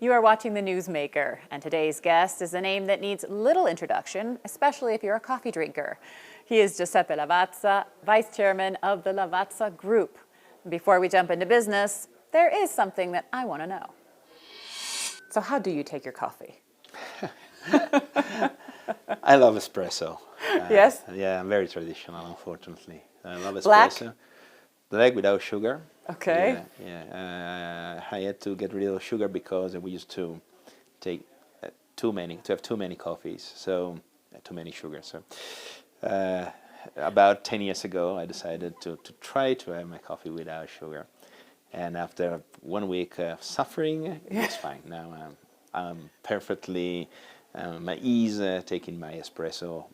You are watching the Newsmaker, and today's guest is a name that needs little introduction, especially if you're a coffee drinker. He is Giuseppe Lavazza, Vice Chairman of the Lavazza Group. Before we jump into business, there is something that I want to know. So how do you take your coffee? I love espresso. Yes? Yeah, I'm very traditional, unfortunately. I love espresso. Black? Black without sugar. Okay. I had to get rid of sugar because we used to take have too many coffees, so too many sugar. So about 10 years ago, I decided to try to have my coffee without sugar. And after 1 week of suffering, it's fine. Now I'm perfectly my ease taking my espresso.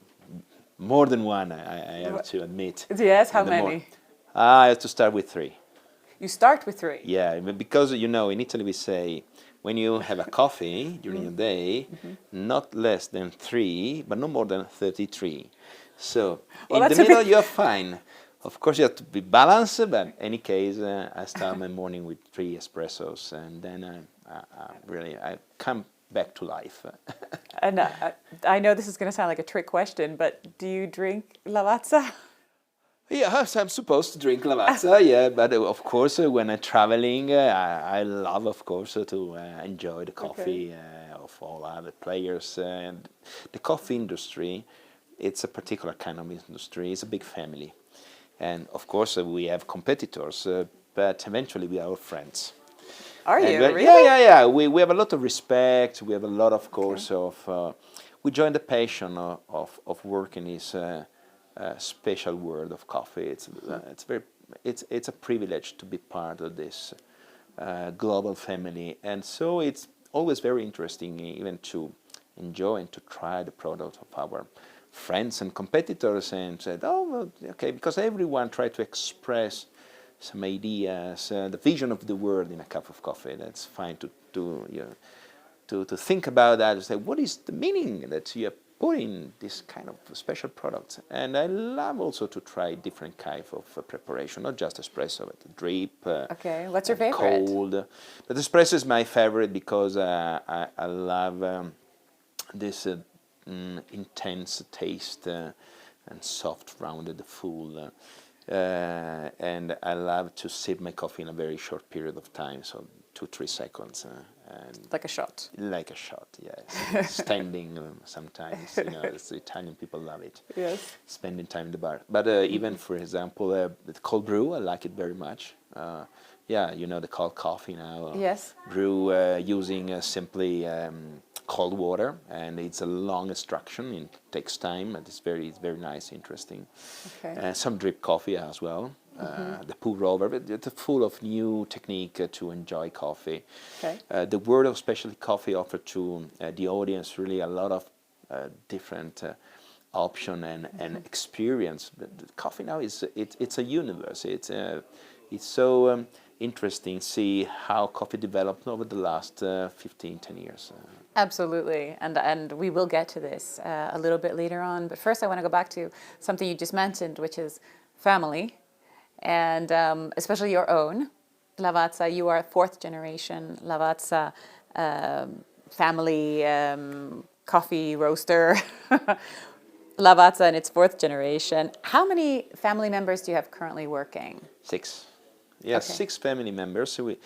More than one, I have to admit. Yes, how many? I have to start with 3. You start with 3? Yeah, because in Italy we say when you have a coffee during the day, not less than 3, but no more than 33. So in the middle you're fine. Of course you have to be balanced, but in any case I start my morning with 3 espressos, and then I come back to life. And I know this is going to sound like a trick question, but do you drink Lavazza? Yeah, I'm supposed to drink Lavazza, yeah, but of course when I'm traveling, I love, of course, to enjoy the coffee of all other players. And the coffee industry, it's a particular kind of industry, it's a big family. And of course we have competitors, but eventually we are all friends. Are you, really? Yeah. We have a lot of respect, we have a lot, of course, of... we join the passion of working is... special world of coffee. It's a privilege to be part of this global family, and so it's always very interesting even to enjoy and to try the product of our friends and competitors, and said, oh, well, okay, because everyone tried to express some ideas, the vision of the world in a cup of coffee. That's fine to think about that and say, what is the meaning that you put in this kind of special products? And I love also to try different kinds of preparation, not just espresso, but drip. Okay, what's your favorite? Cold. But espresso is my favorite because I love this intense taste and soft, rounded, full. And I love to sip my coffee in a very short period of time, so 2-3 seconds. And like a shot. Like a shot, yes. Standing sometimes, the Italian people love it. Yes. Spending time in the bar. But even, for example, the cold brew, I like it very much. The cold coffee now. Yes. Brew using simply cold water, and it's a long extraction. It takes time, but it's very nice, interesting. Okay. Some drip coffee as well. The pour over, but it's full of new technique to enjoy coffee. Okay. The world of specialty coffee offered to the audience really a lot of different option and experience. The coffee now it's a universe. It's so interesting to see how coffee developed over the last 15-10 years. Absolutely, and we will get to this a little bit later on. But first, I want to go back to something you just mentioned, which is family. And especially your own, Lavazza. You are 4th generation Lavazza family coffee roaster. Lavazza in its 4th generation. How many family members do you have currently working? 6. Yes, okay. 6 family members. So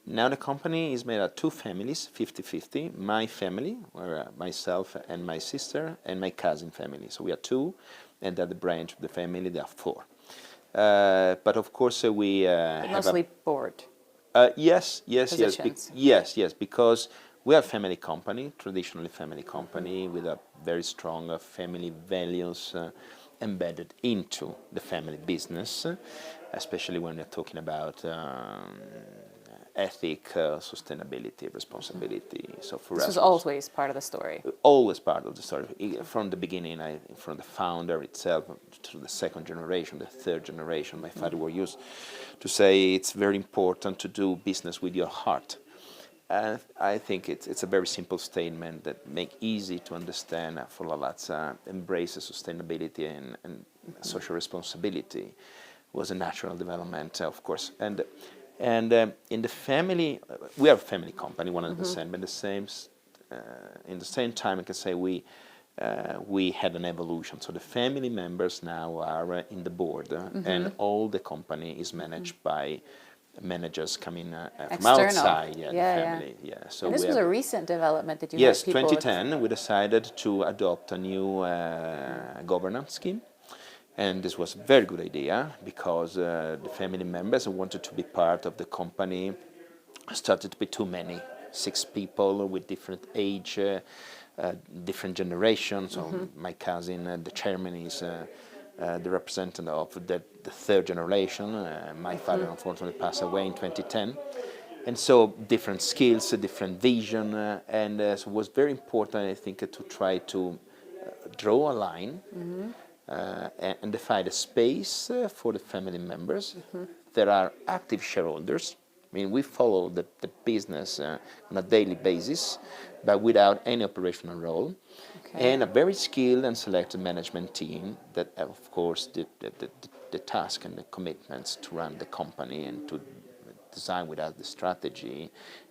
now the company is made of 2 families, 50-50. My family, where myself and my sister, and my cousin family. So we are 2, and at the branch of the family there are 4. But of course we have mostly board. Yes, because we are a family company, traditionally family company, with a very strong family values embedded into the family business, especially when we're talking about ethic, sustainability, responsibility. So for us, this was always part of the story. Always part of the story from the beginning. From the founder itself to the 2nd generation, the 3rd generation. My father were used to say it's very important to do business with your heart. And I think it's a very simple statement that make easy to understand for Lavazza. Embrace sustainability and social responsibility was a natural development, of course. And And in the family, we are a family company, 100%, but in the same time, I can say we had an evolution. So the family members now are in the board, and all the company is managed by managers coming from External. outside the Yeah. family. Yeah. So And this we was have, a recent development that you yes, had people. 2010, we decided to adopt a new governance scheme. And this was a very good idea because the family members who wanted to be part of the company started to be too many, 6 people with different age, different generations. So my cousin, the chairman, is the representative of the third generation. My father unfortunately passed away in 2010. And so different skills, different vision, and so it was very important, I think, to try to draw a line and define a space for the family members. There are active shareholders. I mean, we follow the business on a daily basis, but without any operational role. Okay. And a very skilled and selected management team that have, of course, the task and the commitments to run the company and to design with us the strategy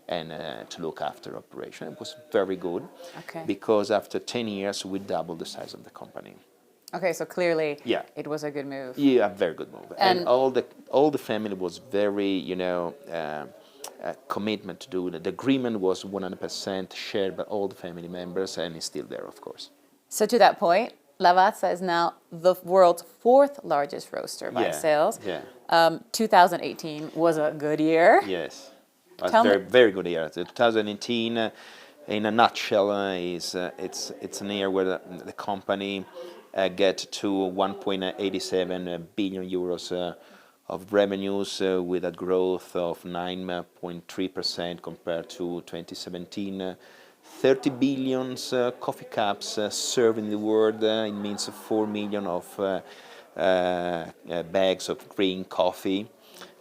and to look after operation. It was very good because after 10 years, we doubled the size of the company. Okay, so clearly Yeah. it was a good move. Yeah, a very good move. And all the family was very, commitment to do it. The agreement was 100% shared by all the family members, and it's still there, of course. So to that point, Lavazza is now the world's 4th largest roaster by sales. Yeah. 2018 was a good year. Yes. It was Tell me- very, very good year. 2018, in a nutshell, it's an year where the company get to 1.87 billion euros of revenues with a growth of 9.3% compared to 2017. 30 billion coffee cups served in the world. It means 4 million of bags of green coffee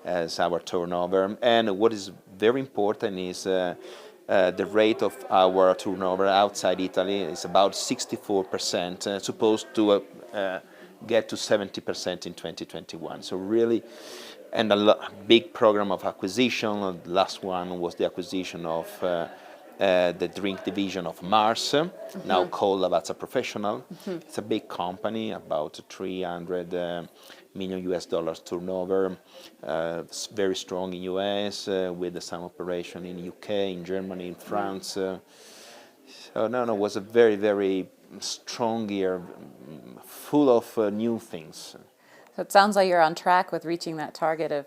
as our turnover. And what is very important is the rate of our turnover outside Italy is about 64%, supposed to get to 70% in 2021. So really, and a big program of acquisition. The last one was the acquisition of the drink division of Mars, now called Lavazza Professional. It's a big company, about 300 million US dollars turnover. It's very strong in US with some operation in UK, in Germany, in France. So it was a very, very strong year, full of new things. So it sounds like you're on track with reaching that target of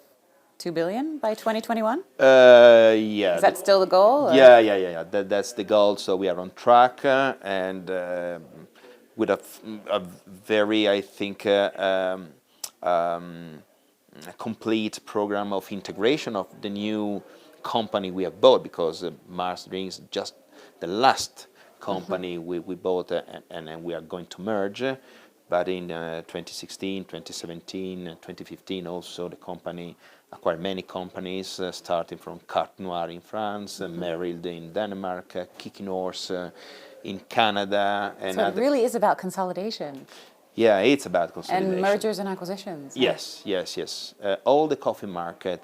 2 billion by 2021? Yeah. Is that still the goal? Or? Yeah. That's the goal. So we are on track and with a very, I think, complete program of integration of the new company we have bought, because Mars Drinks just the last company we bought and we are going to merge. But in 2016, 2017, 2015 also the company acquired many companies, starting from Carte Noire in France, Merrill in Denmark, Kicking Horse in Canada. And so it really is about consolidation. Yeah, it's about consolidation. And mergers and acquisitions. Yes. All the coffee market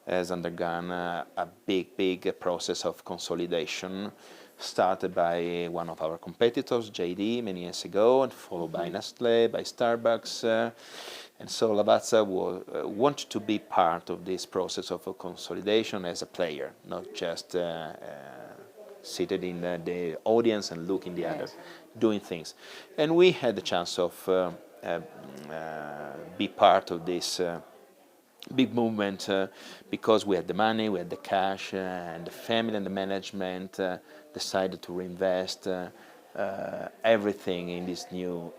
has undergone a big process of consolidation, started by one of our competitors, JD, many years ago, and followed by Nestlé, by Starbucks. And so Lavazza wanted to be part of this process of consolidation as a player, not just seated in the audience and looking the other, doing things. And we had the chance of be part of this big movement because we had the money, we had the cash, and the family and the management decided to reinvest everything in this new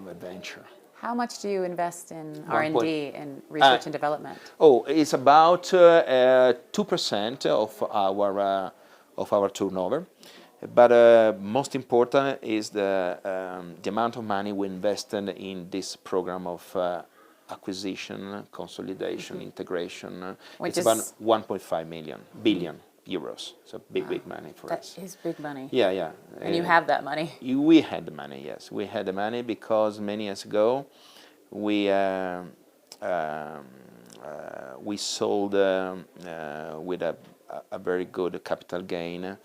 adventure. How much do you invest in R&D and research and development? It's about 2% of our turnover. But most important is the amount of money we invested in this program of acquisition, consolidation, integration. Which it's is about 1.5 billion euros. So big money for us. That is big money. Yeah. And you have that money. We had the money, yes. We had the money because many years ago we we sold with a very good capital gain,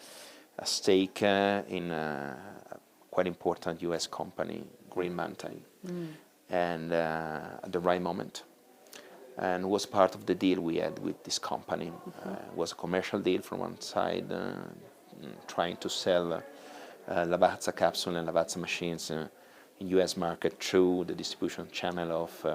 a stake in a quite important US company, Green Mountain, and at the right moment. And was part of the deal we had with this company. It was a commercial deal from one side, trying to sell Lavazza capsule and Lavazza machines in US market through the distribution channel of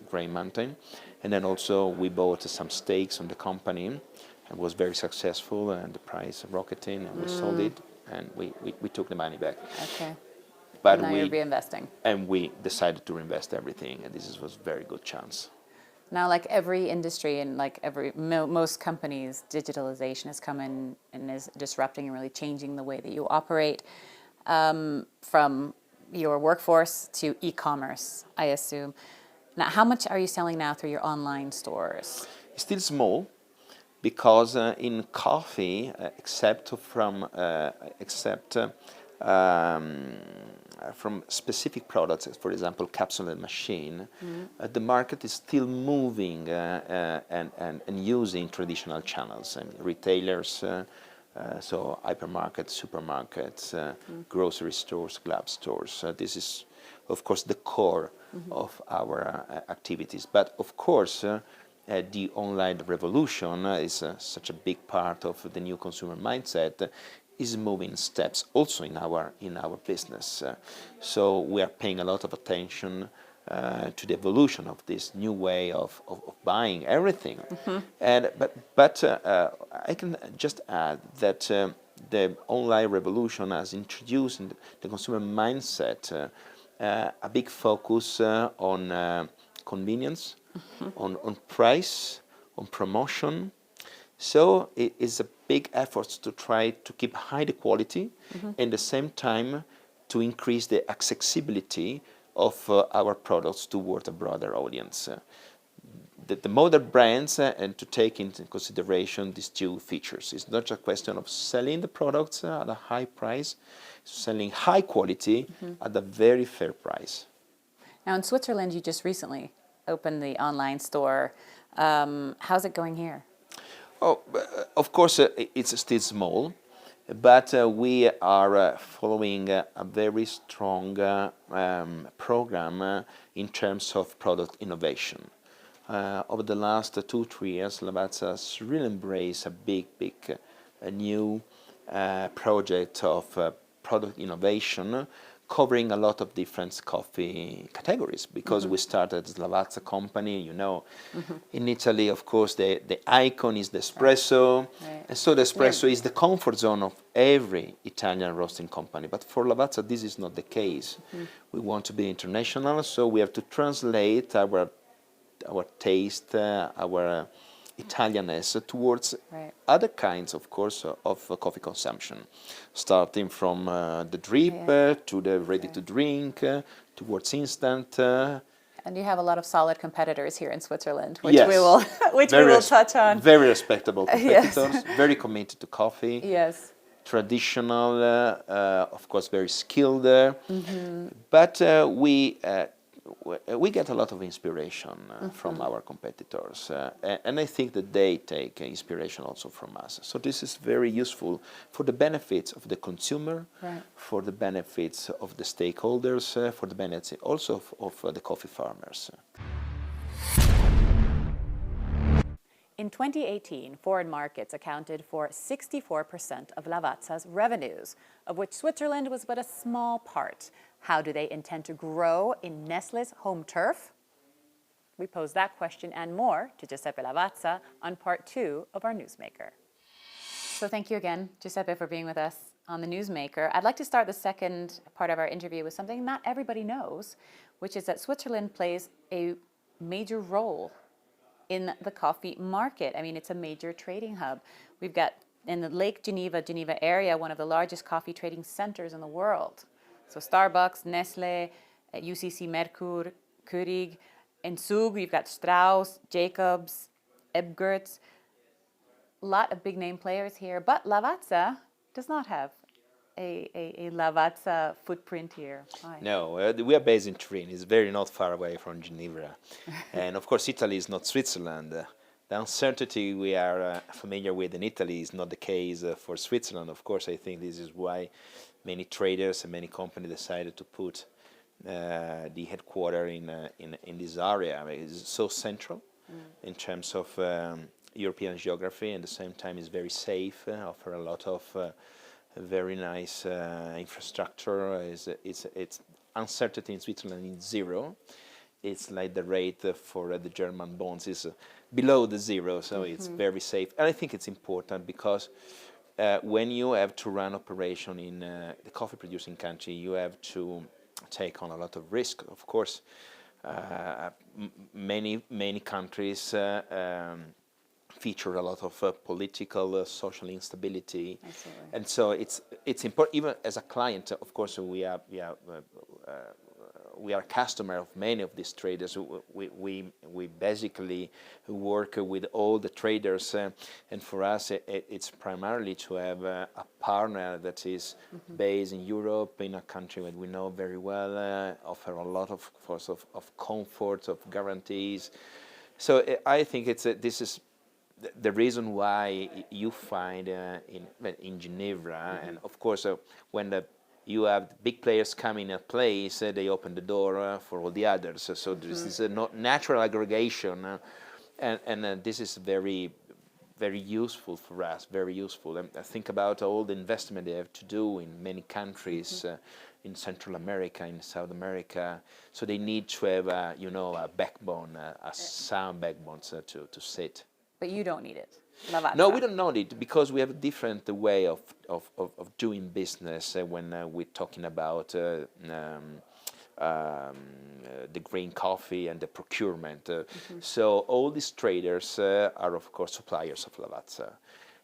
Green Mountain. And then also we bought some stakes on the company and was very successful, and the price rocketing, and we sold it, and we took the money back. Okay. But Now you're reinvesting. And we decided to reinvest everything, and this was a very good chance. Now, like every industry and like most companies, digitalization has come in and is disrupting and really changing the way that you operate, from your workforce to e-commerce, I assume. Now, how much are you selling now through your online stores? It's still small, because in coffee, except from specific products, for example, capsule and machine, the market is still moving and using traditional channels and retailers, so hypermarkets, supermarkets, grocery stores, club stores. This is, of course, the core of our activities. But of course, the online revolution is such a big part of the new consumer mindset, is moving steps also in our business. So we are paying a lot of attention to the evolution of this new way of buying everything. And but I can just add that the online revolution has introduced in the consumer mindset a big focus on convenience, on price, on promotion. So it is a big effort to try to keep high the quality, and at the same time to increase the accessibility of our products toward a broader audience. The modern brands and to take into consideration these two features. It's not just a question of selling the products at a high price, it's selling high quality at a very fair price. Now, in Switzerland, you just recently opened the online store. How's it going here? Oh, of course, it's still small, but we are following a very strong program in terms of product innovation. Over the last 2-3 years, Lavazza has really embraced a big new project of product innovation, covering a lot of different coffee categories, because we started as Lavazza company, you know. In Italy, of course, the icon is the espresso, and so the espresso is the comfort zone of every Italian roasting company. But for Lavazza, this is not the case. We want to be international, so we have to translate our taste, our Italianness towards other kinds, of course, of coffee consumption, starting from the drip to the ready-to-drink, towards instant. And you have a lot of solid competitors here in Switzerland, which we will touch on. Very respectable competitors, very committed to coffee. Yes. Traditional, of course, very skilled. But we get a lot of inspiration from our competitors, and I think that they take inspiration also from us. So this is very useful for the benefits of the consumer, for the benefits of the stakeholders, for the benefits also of the coffee farmers. In 2018, foreign markets accounted for 64% of Lavazza's revenues, of which Switzerland was but a small part. How do they intend to grow in Nestlé's home turf? We pose that question and more to Giuseppe Lavazza on part 2 of our Newsmaker. So thank you again, Giuseppe, for being with us on the Newsmaker. I'd like to start the second part of our interview with something not everybody knows, which is that Switzerland plays a major role in the coffee market. I mean, it's a major trading hub. We've got in the Lake Geneva area, one of the largest coffee trading centers in the world. So Starbucks, Nestlé, UCC Merkur, Keurig. In Zug, you've got Strauss, Jacobs, Ebgerts. A lot of big name players here, but Lavazza does not have a Lavazza footprint here? Why? No, we are based in Turin. It's very not far away from Geneva. And of course, Italy is not Switzerland. The uncertainty we are familiar with in Italy is not the case for Switzerland. Of course, I think this is why many traders and many companies decided to put the headquarters in this area. It's so central in terms of European geography, and at the same time is very safe, offer a lot of very nice infrastructure. It's uncertainty in Switzerland is zero. It's like the rate for the German bonds is below the zero, so it's very safe. And I think it's important because when you have to run operation in the coffee producing country, you have to take on a lot of risk. Of course, many countries feature a lot of political, social instability, and so it's important. Even as a client, of course, we are a customer of many of these traders. We basically work with all the traders, and for us, it's primarily to have a partner that is based in Europe, in a country that we know very well, offer a lot of comfort, of guarantees. So I think this is the reason why you find in Geneva, and of course when you have big players coming in a place, they open the door for all the others. So this is a natural aggregation, and this is very, very useful for us. Very useful. And think about all the investment they have to do in many countries, in Central America, in South America. So they need to have a backbone, a sound backbone to sit. But you don't need it. Lavazza. No, we don't know it because we have a different way of doing business when we're talking about the green coffee and the procurement. So all these traders are, of course, suppliers of Lavazza.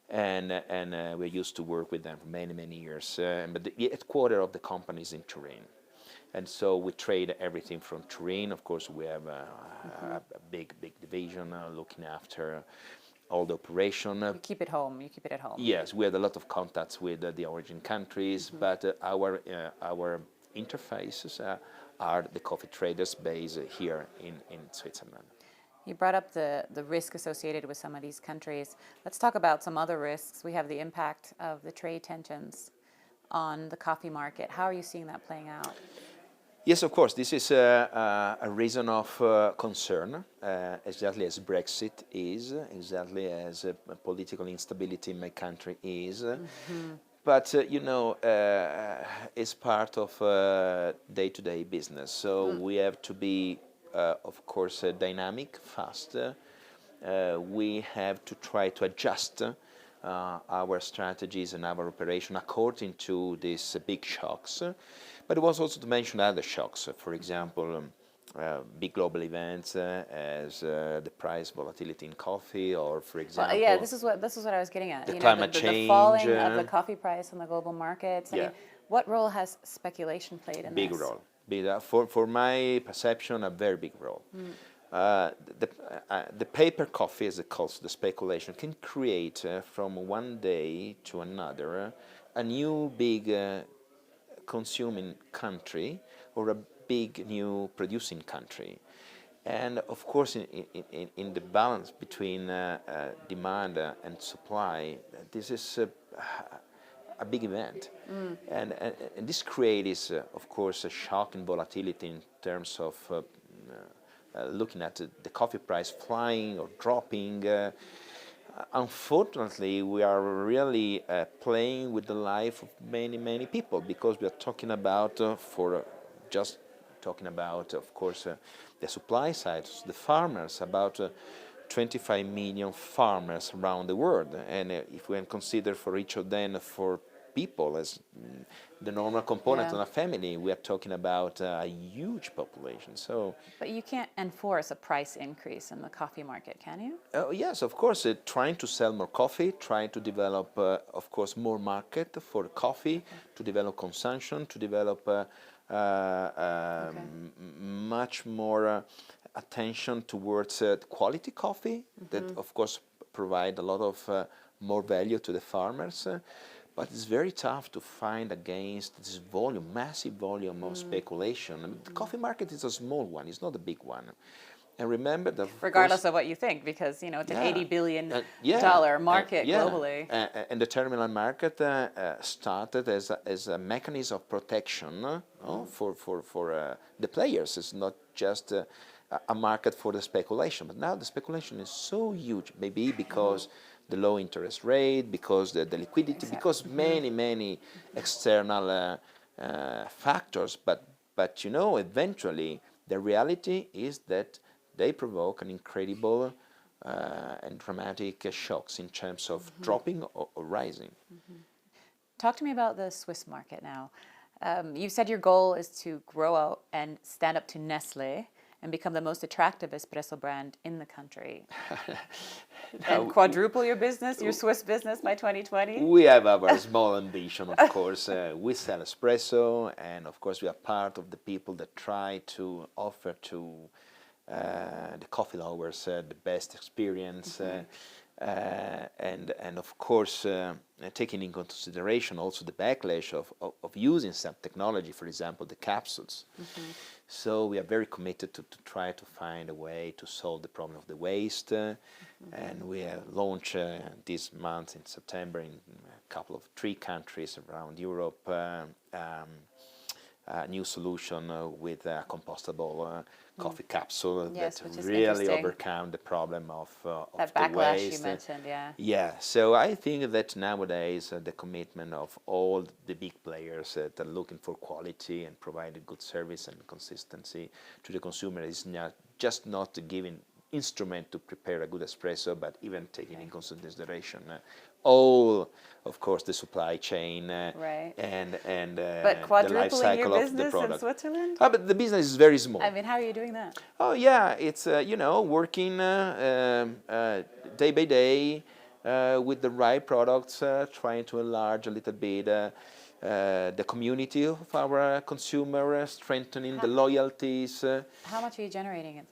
And we used to work with them for many years. But the headquarters of the company is in Turin. And so we trade everything from Turin. Of course, we have a big division looking after all the operation. You keep it home. You keep it at home. Yes, we had a lot of contacts with the origin countries, but our interfaces are the coffee traders based here in Switzerland. You brought up the risk associated with some of these countries. Let's talk about some other risks. We have the impact of the trade tensions on the coffee market. How are you seeing that playing out? Yes, of course. This is a reason of concern, exactly as Brexit is, exactly as political instability in my country is. But, it's part of day-to-day business. So we have to be, of course, dynamic, fast. We have to try to adjust our strategies and our operation according to these big shocks. But it was also to mention other shocks. For example, big global events as the price volatility in coffee, or for example, this is what I was getting at. The climate change, the falling of the coffee price on the global markets. I mean, what role has speculation played in big this? Role. For my perception, a very big role. The paper coffee, as it calls the speculation, can create from one day to another a new big consuming country or a big new producing country. And of course, in the balance between demand and supply, this is a big event. And this creates, of course, a shock and volatility in terms of looking at the coffee price flying or dropping. Unfortunately, we are really playing with the life of many people, because we are talking about, of course, the supply side, the farmers, about 25 million farmers around the world. And if we consider for each of them, for people as the normal component of a family, we are talking about a huge population. So, but you can't enforce a price increase in the coffee market, can you? Yes, of course. Trying to sell more coffee, trying to develop, of course, more market for coffee, to develop consumption, to develop much more attention towards quality coffee that, of course, provide a lot of more value to the farmers. But it's very tough to find against this volume, massive volume of speculation. I mean, the coffee market is a small one; it's not a big one. And remember that, Regardless of what you think, because it's an $80 billion market globally. And the terminal market started as a mechanism of protection for the players. It's not just a market for the speculation. But now the speculation is so huge, maybe because the low interest rate, because the liquidity, because many external factors. But eventually the reality is that they provoke an incredible and dramatic shocks in terms of dropping or rising. Talk to me about the Swiss market now. You said your goal is to grow out and stand up to Nestlé and become the most attractive espresso brand in the country. And quadruple your business, your Swiss business by 2020? We have our small ambition, of course. We sell espresso, and of course we are part of the people that try to offer to the coffee lovers the best experience, and of course taking into consideration also the backlash of using some technology, for example the capsules. So we are very committed to try to find a way to solve the problem of the waste, and we have launched this month in September in a couple of 3 countries around Europe a new solution with a compostable coffee capsule that really overcome the problem of that the backlash waste. You mentioned, Yeah, so I think that nowadays the commitment of all the big players that are looking for quality and providing good service and consistency to the consumer is not giving instrument to prepare a good espresso, but even taking in consideration all, of course, the supply chain and but the life cycle your of the business product. in Switzerland? But the business is very small. I mean, how are you doing that? Oh yeah, it's working day by day with the right products, trying to enlarge a little bit the community of our consumer, strengthening the loyalties. How much are you generating in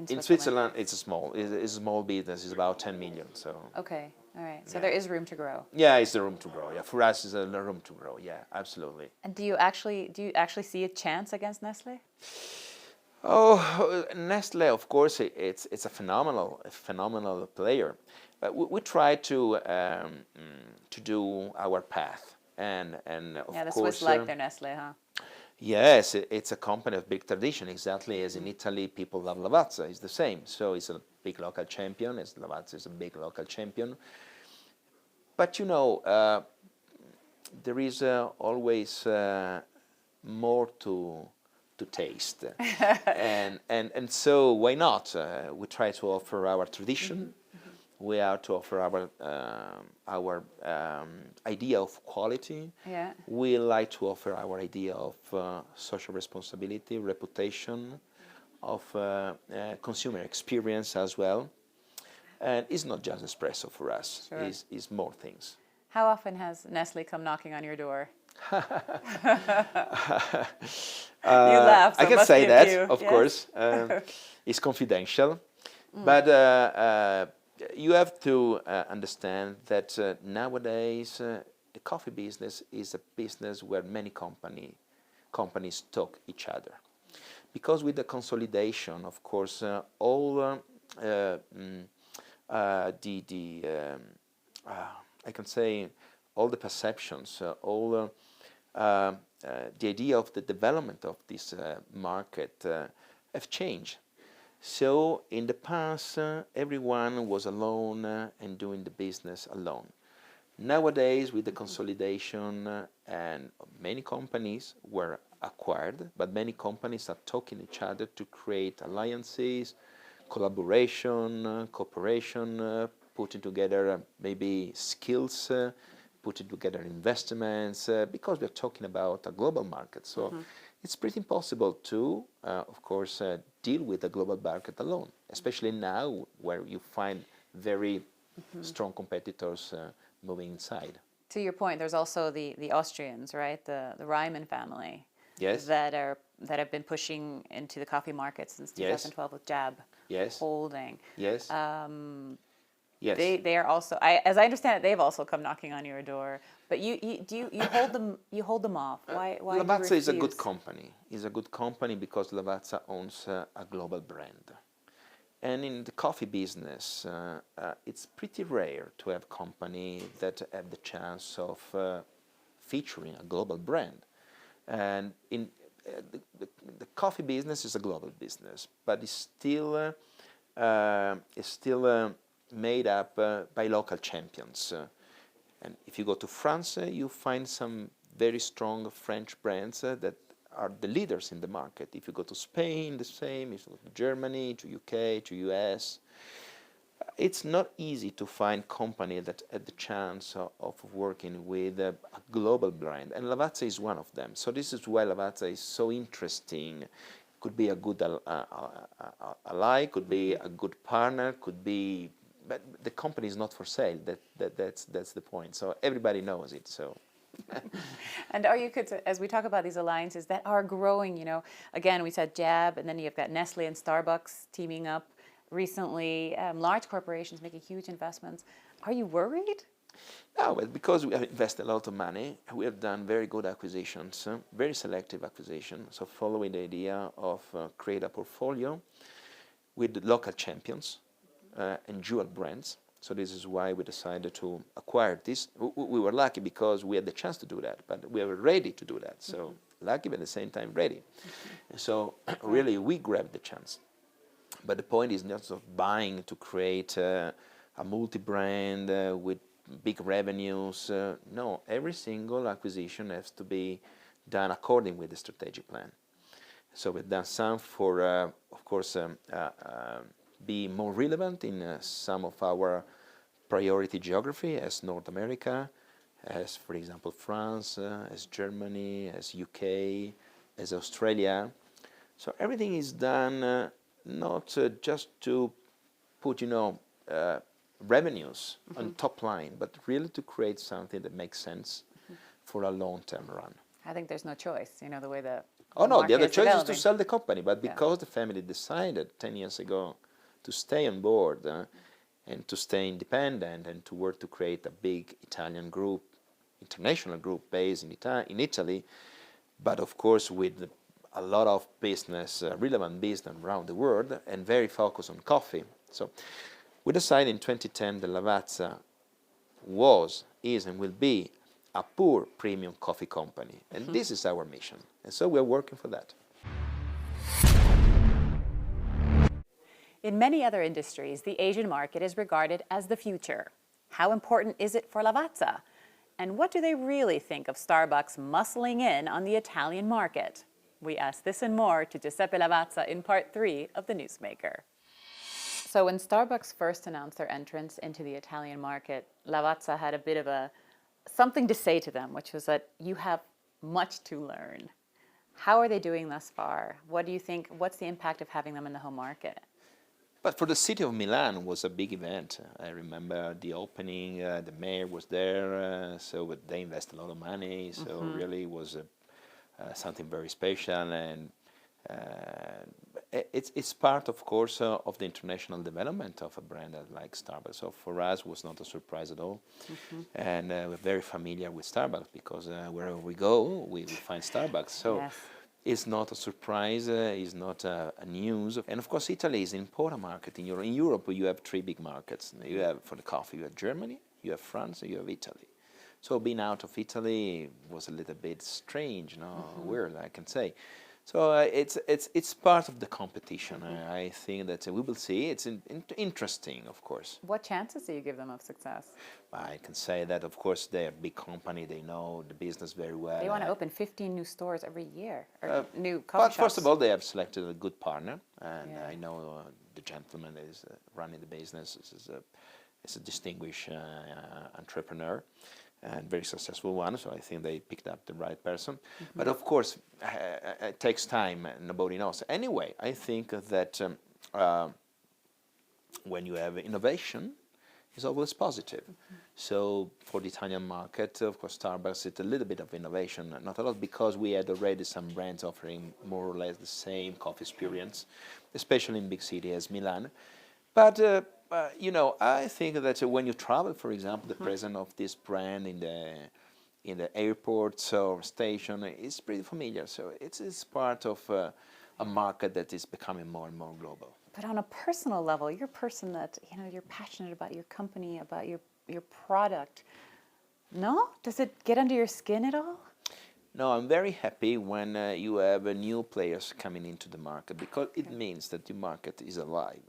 Switzerland? In Switzerland, it's a small business. It's about 10 million. So. Okay, all right. So there is room to grow. Yeah, it's the room to grow. Yeah, for us, it's a room to grow. Yeah, absolutely. And do you actually see a chance against Nestlé? Oh, Nestlé, of course, it's a phenomenal player. But we try to do our path, and of course. Yeah, the Swiss like their Nestlé, huh? Yes, it's a company of big tradition, exactly as in Italy, people love Lavazza. It's the same. So it's a big local champion, as Lavazza is a big local champion. But there is always more to taste, and so why not? We try to offer our tradition. We have to offer our idea of quality. Yeah. We like to offer our idea of social responsibility, reputation, of consumer experience as well. And it's not just espresso for us. Sure. It's more things. How often has Nestlé come knocking on your door? You laugh. So I can say that, of yes? course. It's confidential. But you have to understand that nowadays the coffee business is a business where many companies talk each other. Because with the consolidation, of course, all I can say all the perceptions, all the idea of the development of this market have changed. So in the past, everyone was alone and doing the business alone. Nowadays, with the consolidation, and many companies were acquired, but many companies are talking each other to create alliances, collaboration, cooperation, putting together maybe skills, putting together investments, because we're talking about a global market. So it's pretty impossible to, of course, deal with the global market alone, especially now where you find very strong competitors moving inside. To your point, there's also the Austrians, right? The Reimann family. Yes. That have been pushing into the coffee market since 2012 with Jab Yes. Holding. Yes. Yes. They are also, as I understand it, they've also come knocking on your door. But you hold them off. Why do you Lavazza is a good refuse? company. It's a good company because Lavazza owns a global brand. And in the coffee business, it's pretty rare to have company that have the chance of featuring a global brand. And in the coffee business is a global business, but it's still made up by local champions. And if you go to France, you find some very strong French brands that are the leaders in the market. If you go to Spain, the same. If you go to Germany, to UK, to US, it's not easy to find company that had the chance of working with a global brand, and Lavazza is one of them. So this is why Lavazza is so interesting. Could be a good ally, could be a good partner, could be, but the company is not for sale. That's the point. So everybody knows it. So. And as we talk about these alliances that are growing, again, we said Jab, and then you've got Nestlé and Starbucks teaming up recently, large corporations making huge investments. Are you worried? No, but because we have invested a lot of money, we have done very good acquisitions, very selective acquisitions. So following the idea of create a portfolio with the local champions and jewel brands. So this is why we decided to acquire this. We were lucky because we had the chance to do that, but we were ready to do that. So lucky, but at the same time ready. So really, we grabbed the chance. But the point is not of buying to create a multi-brand with big revenues. No, every single acquisition has to be done according with the strategic plan. So we've done some for, of course, be more relevant in some of our priority geography as North America, as, for example, France, as Germany, as UK, as Australia. So everything is done not just to put, revenues on top line, but really to create something that makes sense for a long-term run. I think there's no choice, the way the Oh no, the other choice is to developing. sell the company, but because the family decided 10 years ago to stay on board and to stay independent and to work to create a big Italian group, international group based in Italy, but of course with a lot of business, relevant business around the world, and very focused on coffee. So we decided in 2010 that Lavazza was, is, and will be a pure premium coffee company. And this is our mission. And so we're working for that. In many other industries, the Asian market is regarded as the future. How important is it for Lavazza? And what do they really think of Starbucks muscling in on the Italian market? We ask this and more to Giuseppe Lavazza in part 3 of the Newsmaker. So when Starbucks first announced their entrance into the Italian market, Lavazza had a bit of something to say to them, which was that you have much to learn. How are they doing thus far? What do you think, what's the impact of having them in the home market? But for the city of Milan, it was a big event. I remember the opening, the mayor was there, so they invested a lot of money, so really it was something very special, and it's part, of course, of the international development of a brand like Starbucks. So for us, it was not a surprise at all, and we're very familiar with Starbucks because wherever we go, we find Starbucks. So. Yes. It's not a surprise, it's not a news. And of course, Italy is an important market in Europe. In Europe, you have 3 big markets. You have, for the coffee, you have Germany, you have France, and you have Italy. So being out of Italy was a little bit strange, weird, I can say. So it's part of the competition. I think that we will see. It's interesting, of course. What chances do you give them of success? I can say that, of course, they're a big company. They know the business very well. They want to open 15 new stores every year, or new coffee But shops. first of all, they have selected a good partner, and I know the gentleman that is running the business is a distinguished entrepreneur and very successful one. So I think they picked up the right person. But of course, it takes time. Nobody knows. Anyway, I think that when you have innovation, it's always positive. So for the Italian market, of course, Starbucks is a little bit of innovation, not a lot, because we had already some brands offering more or less the same coffee experience, especially in big cities as Milan. But You know, I think that when you travel, for example, the presence of this brand in the airports or station is pretty familiar. So it's part of a market that is becoming more and more global. But on a personal level, you're a person that, you know, you're passionate about your company, about your product. No? Does it get under your skin at all? No, I'm very happy when you have new players coming into the market, because it means that the market is alive.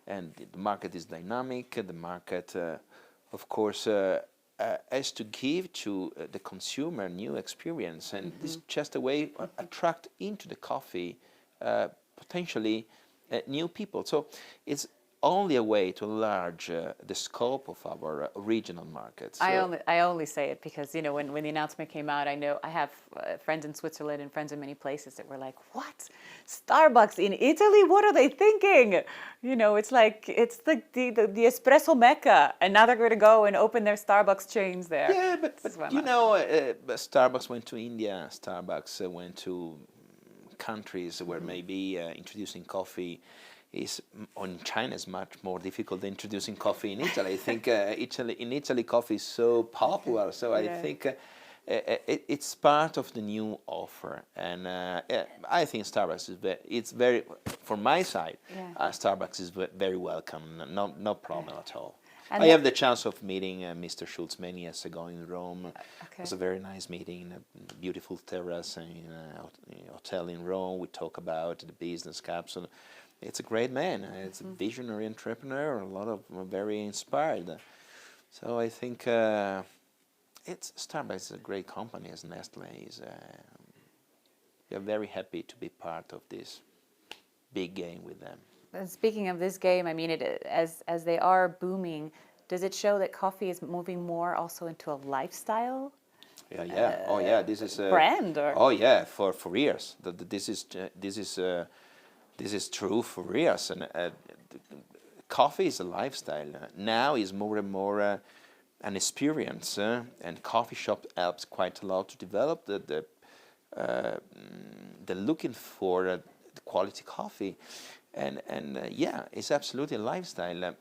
And the market is dynamic. The market, of course, has to give to the consumer new experience. And this is just a way to attract into the coffee potentially new people. So it's only a way to enlarge the scope of our regional markets. I only say it because, you know, when the announcement came out, I know I have friends in Switzerland and friends in many places that were like, what? Starbucks in Italy? What are they thinking? You know, it's like, it's the espresso mecca, and now they're going to go and open their Starbucks chains there. Yeah, but you know, Starbucks went to India, Starbucks went to countries where maybe introducing coffee is on China is much more difficult than introducing coffee in Italy. I think in Italy coffee is so popular, so I think it's part of the new offer, and I think Starbucks is very from my side. Starbucks is very welcome, no problem at all. And I have the chance of meeting Mr. Schultz many years ago in Rome. It was a very nice meeting in a beautiful terrace in a hotel in Rome. We talk about the business capsule. It's a great man. It's a visionary entrepreneur. A lot of very inspired. So I think Starbucks is a great company, as Nestlé is. We are very happy to be part of this big game with them. And speaking of this game, I mean, as they are booming, does it show that coffee is moving more also into a lifestyle? Yeah. This is a brand. Or? Oh yeah, for years. This is true for years, and coffee is a lifestyle. Now is more and more an experience, and coffee shop helps quite a lot to develop the looking for the quality coffee, and it's absolutely a lifestyle.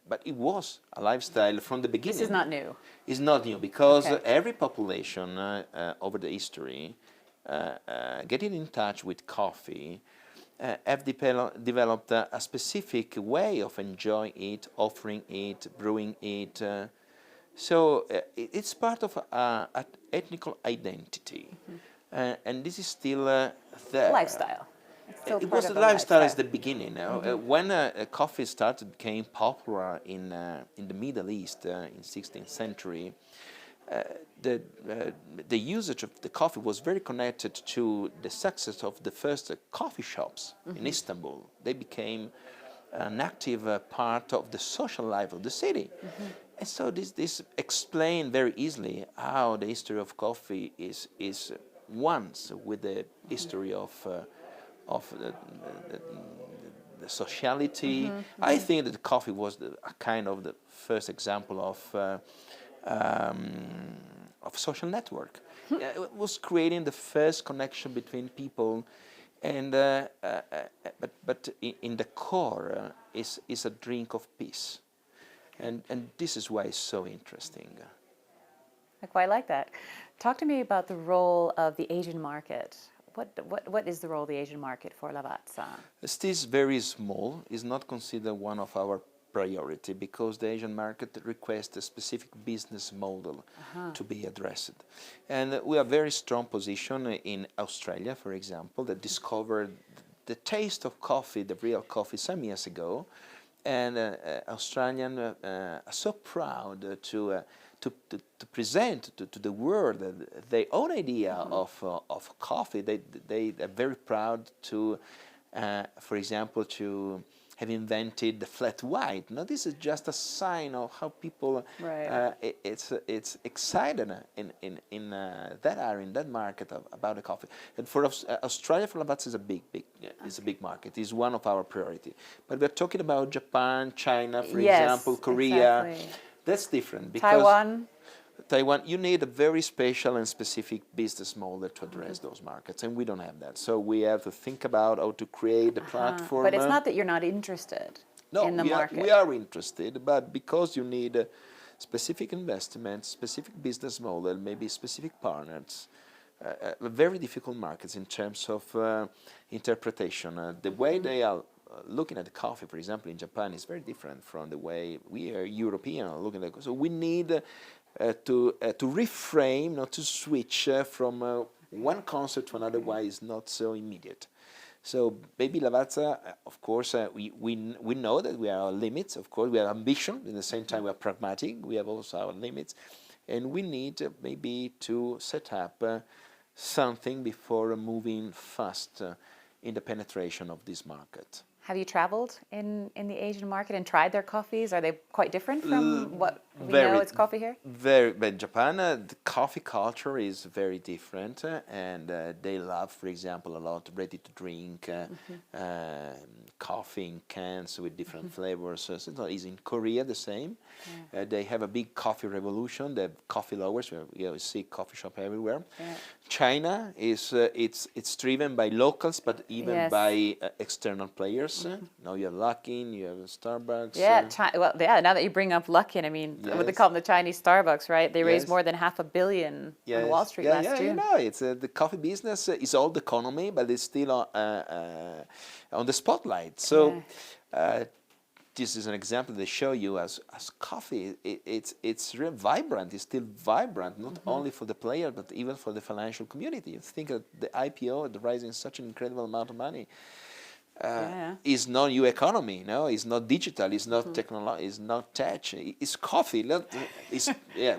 But it was a lifestyle from the beginning. This is not new. It's not new because every population over the history getting in touch with coffee. Have developed a specific way of enjoying it, offering it, brewing it. So it's part of an ethnical identity, and this is still there. Lifestyle. It was a lifestyle at the beginning. When coffee started became popular in the Middle East in 16th century. The usage of the coffee was very connected to the success of the first coffee shops in Istanbul. They became an active part of the social life of the city. And so this explains very easily how the history of coffee is once with the history of the sociality. I think that coffee was a kind of the first example of social network. It was creating the first connection between people, and but in the core is a drink of peace, and this is why it's so interesting. I quite like that. Talk to me about the role of the Asian market. What is the role of the Asian market for Lavazza? Still very small. Is not considered one of our priority because the Asian market requests a specific business model to be addressed. And we have very strong position in Australia, for example, that discovered the taste of coffee, the real coffee, some years ago. And Australians are so proud to present to the world their own idea of coffee. They are very proud to, for example, to have invented the flat white. Now this is just a sign of how people it's excited in that area, in that market about the coffee. And for Australia, for Lavazza is a big market. It's one of our priority. But we're talking about Japan, China, for example, Korea. Exactly. That's different because Taiwan, you need a very special and specific business model to address those markets, and we don't have that. So we have to think about how to create the platform. But it's not that you're not interested. No, in the market? we are interested, but because you need specific investment, specific business model, maybe specific partners, very difficult markets in terms of interpretation. The way they are looking at the coffee, for example, in Japan is very different from the way we are European are looking at it. So we need to reframe, not to switch from one concept to another, why is not so immediate. So Baby Lavazza, of course, we know that we have our limits. Of course, we have ambition. At the same time, we are pragmatic. We have also our limits, and we need maybe to set up something before moving fast in the penetration of this market. Have you traveled in the Asian market and tried their coffees? Are they quite different from what we know it's coffee here? But Japan, the coffee culture is very different, and they love, for example, a lot ready to drink coffee in cans with different flavors. So it's not easy. In Korea, the same. Yeah. They have a big coffee revolution. They have coffee lovers. You see coffee shop everywhere. Yeah. China is it's driven by locals, but even by external players. Now you have Luckin, you have Starbucks. Yeah, now that you bring up Luckin, I mean, what they call them, the Chinese Starbucks, right? They raised more than $500 million on Wall Street last June. You know, it's the coffee business is old economy, but it's still on the spotlight. So this is an example they show you as coffee. It's really vibrant. It's still vibrant, not only for the player, but even for the financial community. You think that the IPO, the rising such an incredible amount of money. Is not new economy, no. It's not digital. It's not technology. It's not tech. It's coffee. It's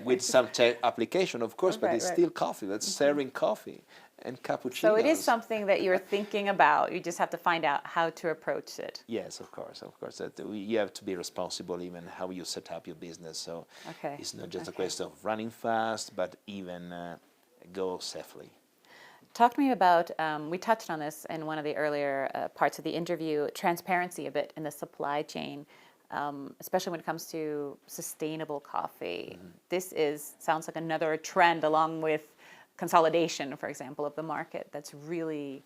with some tech application, of course, but it's still coffee. That's serving coffee and cappuccinos. So it is something that you're thinking about. You just have to find out how to approach it. Yes, of course. That you have to be responsible, even how you set up your business. So it's not just a question of running fast, but even go safely. Talk to me about, we touched on this in one of the earlier parts of the interview, transparency a bit in the supply chain, especially when it comes to sustainable coffee. This sounds like another trend along with consolidation, for example, of the market. That's really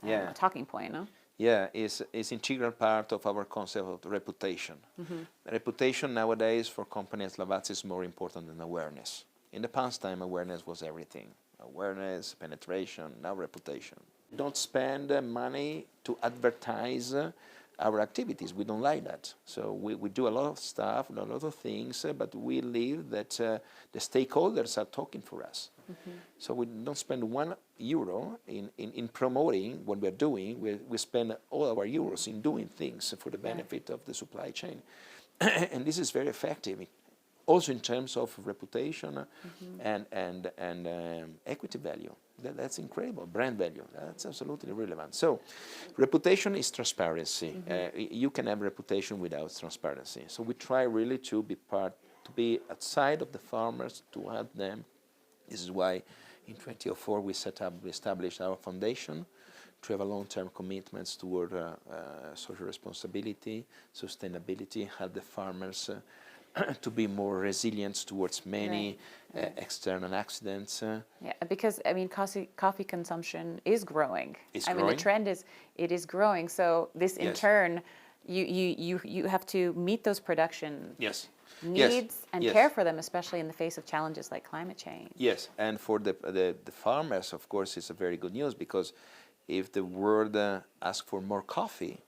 a talking point, no? Yeah, it's integral part of our concept of reputation. Reputation nowadays for companies Lavazza is more important than awareness. In the past time, awareness was everything. Awareness, penetration, now reputation. Don't spend money to advertise our activities. We don't like that. So we do a lot of stuff, a lot of things, but we believe that the stakeholders are talking for us. So we don't spend €1 in promoting what we're doing. We spend all our euros in doing things for the benefit of the supply chain. And this is very effective. Also in terms of reputation and equity value. That's incredible. Brand value. That's absolutely relevant. So reputation is transparency. You can have reputation without transparency. So we try really to be outside of the farmers, to help them. This is why in 2004 we established our foundation to have a long-term commitments toward social responsibility, sustainability, help the farmers to be more resilient towards many external accidents. Yeah, because I mean, coffee consumption is growing. I mean, the trend is it is growing. So this in turn, you have to meet those production needs and care for them, especially in the face of challenges like climate change. Yes, and for the farmers, of course, it's a very good news, because if the world asks for more coffee,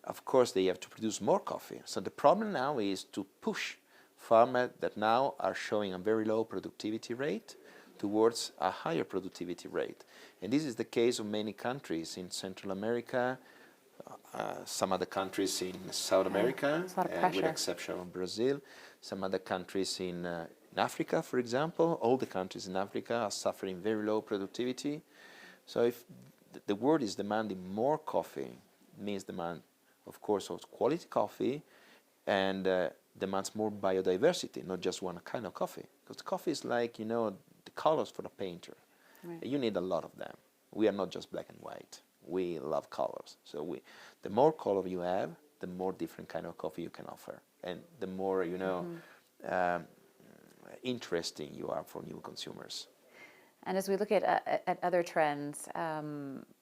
of course, they have to produce more coffee. So the problem now is to push farmers that now are showing a very low productivity rate towards a higher productivity rate. And this is the case of many countries in Central America, some other countries in South America, with the exception of Brazil, some other countries in Africa, for example. All the countries in Africa are suffering very low productivity. So if the world is demanding more coffee, it means demand, of course, of quality coffee, and demands more biodiversity, not just one kind of coffee. Because coffee is like, the colors for a painter. You need a lot of them. We are not just black and white. We love colors. So the more color you have, the more different kind of coffee you can offer. And the more, interesting you are for new consumers. And as we look at other trends,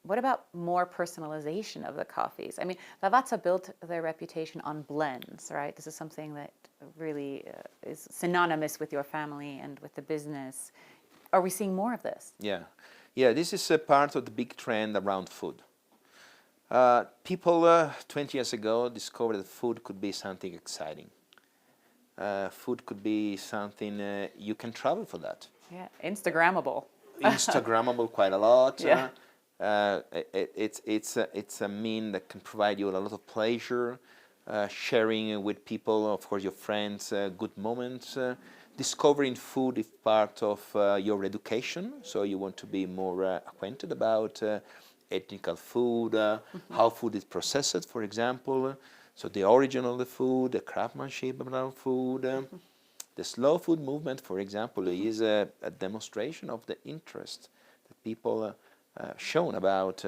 what about more personalization of the coffees? I mean, Lavazza built their reputation on blends, right? This is something that really is synonymous with your family and with the business. Are we seeing more of this? Yeah, yeah. This is a part of the big trend around food. People 20 years ago discovered that food could be something exciting. Food could be something you can travel for that. Yeah, Instagrammable. Instagrammable quite a lot. Yeah. It's a mean that can provide you a lot of pleasure, sharing with people, of course, your friends, good moments. Discovering food is part of your education, so you want to be more acquainted about ethnical food, how food is processed, for example. So the origin of the food, the craftsmanship around food. The slow food movement, for example, is a demonstration of the interest that people shown about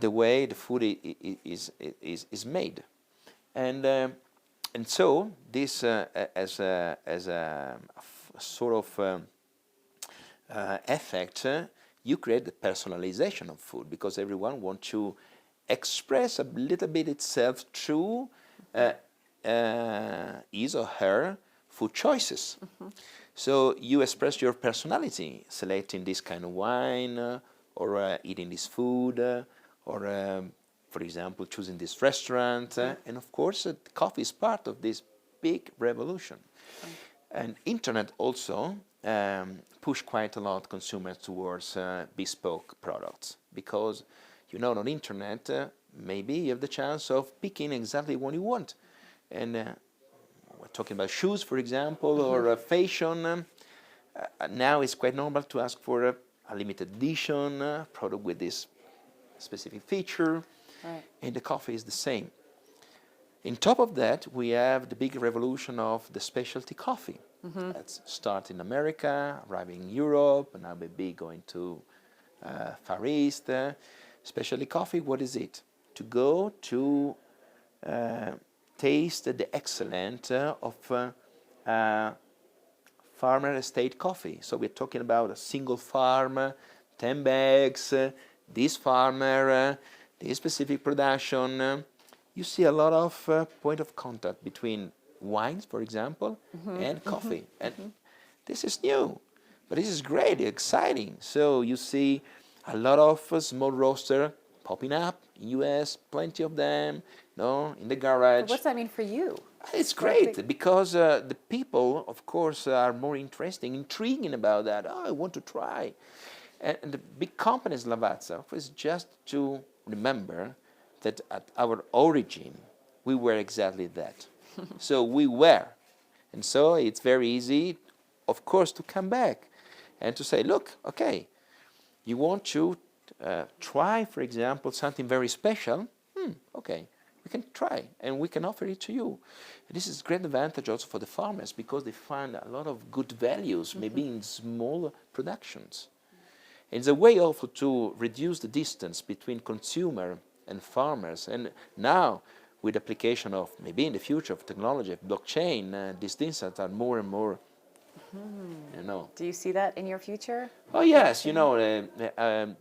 the way the food is made, and so this as a sort of effect, you create the personalization of food because everyone wants to express a little bit itself through his or her food choices. So you express your personality, selecting this kind of wine, or eating this food, or for example, choosing this restaurant. And of course, coffee is part of this big revolution. And internet also push quite a lot consumers towards bespoke products because, you know, on internet, maybe you have the chance of picking exactly what you want. And we're talking about shoes, for example, or fashion. Now it's quite normal to ask for a limited edition product with this specific feature, Right. and the coffee is the same. On top of that, we have the big revolution of the specialty coffee. That's start in America, arriving in Europe, and now maybe going to Far East. Specialty coffee, what is it? To go to taste the excellence of farmer estate coffee. So we're talking about a single farm, 10 bags, this farmer, this specific production. You see a lot of point of contact between wines, for example, and coffee. And this is new, but this is great, exciting. So you see a lot of small roaster popping up in US, plenty of them, in the garage. So what's that mean for you? It's great because the people, of course, are more interesting, intriguing about that. Oh, I want to try. And the big companies, Lavazza, is just to remember that at our origin, we were exactly that. So we were. And so it's very easy, of course, to come back and to say, look, okay, you want to try, for example, something very special? Okay, we can try and we can offer it to you. And this is a great advantage also for the farmers because they find a lot of good values, maybe in small productions. It's a way also to reduce the distance between consumer and farmers. And now, with application of maybe in the future of technology, blockchain, these distances are more and more. Do you see that in your future? Oh yes,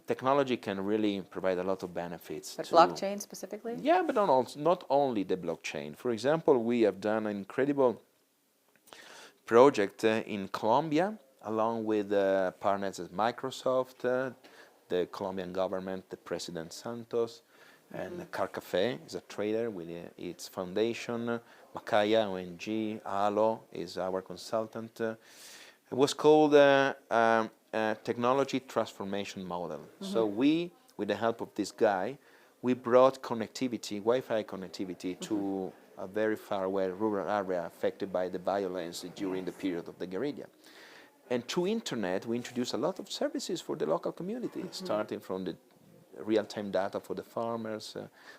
technology can really provide a lot of benefits. But blockchain specifically? Yeah, but not only the blockchain. For example, we have done an incredible project in Colombia, along with partners at Microsoft, the Colombian government, the President Santos, and Car Cafe is a trader with its foundation. Macaya ONG, ALO is our consultant. It was called Technology Transformation Model. So we, with the help of this guy, we brought connectivity, Wi-Fi connectivity, to a very far away rural area affected by the violence during the period of the guerrilla. And through internet, we introduced a lot of services for the local community, starting from the real-time data for the farmers,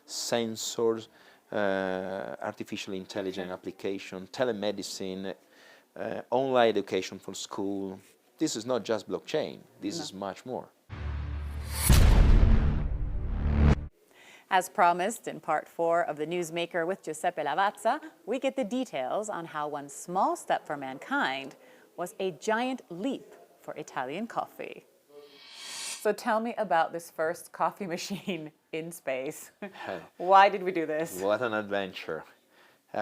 sensors, artificial intelligence application, telemedicine, online education for school. This is not just blockchain, this is much more. As promised in part 4 of the Newsmaker with Giuseppe Lavazza, we get the details on how one small step for mankind was a giant leap for Italian coffee. So tell me about this first coffee machine in space. Why did we do this? What an adventure.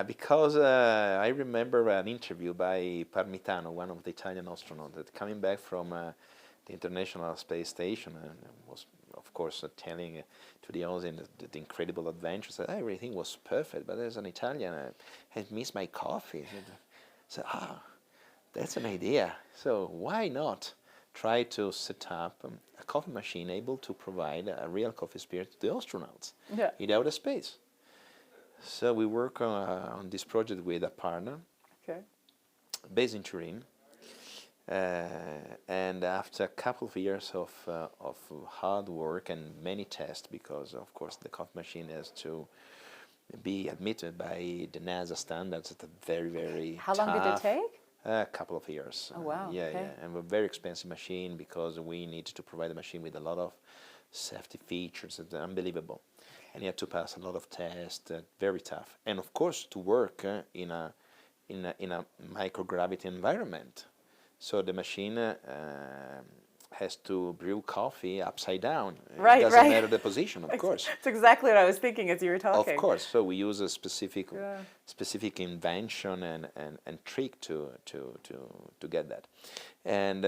Because I remember an interview by Parmitano, one of the Italian astronauts, that coming back from the International Space Station and was, of course, telling to the audience the incredible adventure. Said everything was perfect, but as an Italian, I had missed my coffee. So, that's an idea. So why not try to set up a coffee machine able to provide a real coffee experience to the astronauts in outer space? So we work on this project with a partner based in Turin. And after a couple of years of hard work and many tests, because of course the coffee machine has to be admitted by the NASA standards at a very, very How long did it take? A couple of years. Oh, wow. Yeah. And a very expensive machine because we needed to provide a machine with a lot of safety features. It's unbelievable. And you had to pass a lot of tests, very tough. And of course to work in a microgravity environment. So the machine has to brew coffee upside down. Right, it doesn't matter the position, of course. That's exactly what I was thinking as you were talking. Of course. So we use a specific invention and trick to get that. And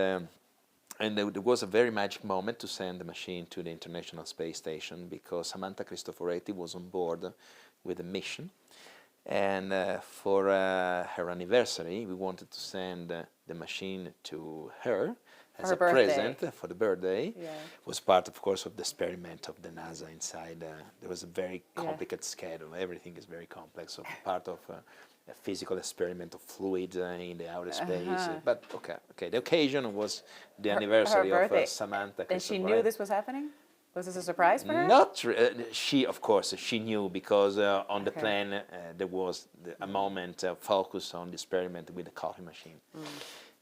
there was a very magic moment to send the machine to the International Space Station because Samantha Cristoforetti was on board with a mission. And for her anniversary, we wanted to send the machine to her as a present for the birthday. Yeah. It was part, of course, of the experiment of the NASA inside. There was a very complicated schedule. Everything is very complex. So part of a physical experiment of fluid in the outer space. But okay. The occasion was the anniversary of Samantha. And she knew this was happening? Was this a surprise for her? Not she, of course, she knew because on the plan there was a moment focused on the experiment with the coffee machine.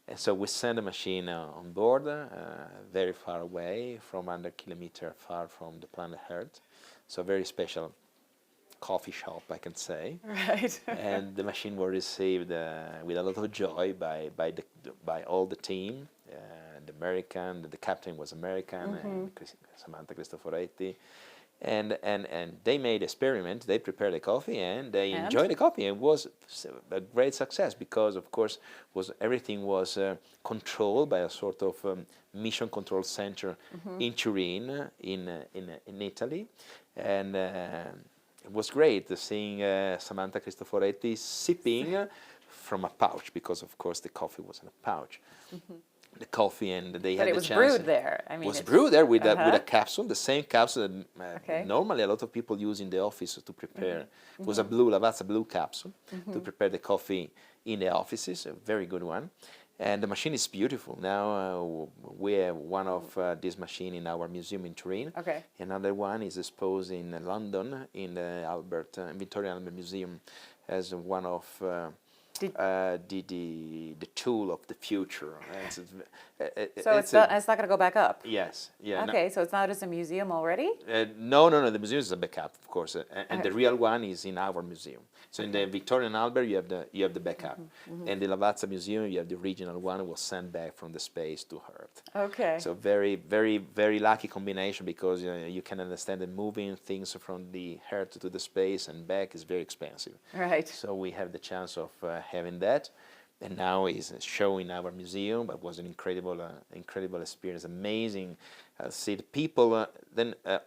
And so we sent the machine on board, very far away, from 100 kilometers far from the planet Earth. So very special coffee shop, I can say. Right. And the machine was received with a lot of joy by all the team. The American, the captain was American, and Samantha Cristoforetti, and they made experiment. They prepared the coffee and they enjoyed the coffee. And it was a great success because, of course, everything was controlled by a sort of mission control center in Turin, in Italy, and it was great seeing Samantha Cristoforetti sipping from a pouch because, of course, the coffee was in a pouch. The coffee and they had the chance. But it was brewed there. I mean, it was brewed there with a capsule, the same capsule that normally a lot of people use in the office to prepare. It was a Lavazza blue capsule to prepare the coffee in the offices, a very good one. And the machine is beautiful. Now we have one of this machine in our museum in Turin. Another one is exposed in London in the Victoria Albert Museum as one of the tool of the future. So it's not going to go back up? Yes. Yeah. Okay, so it's not as a museum already? No. The museum is a backup, of course, and the real one is in our museum. So in the Victorian Albert, you have the backup, and the Lavazza Museum, you have the original one. Was sent back from the space to Earth. Okay. So very, very, very lucky combination because you can understand that moving things from the Earth to the space and back is very expensive. Right. So we have the chance of having that. And now is showing in our museum, but was an incredible experience, amazing. See the people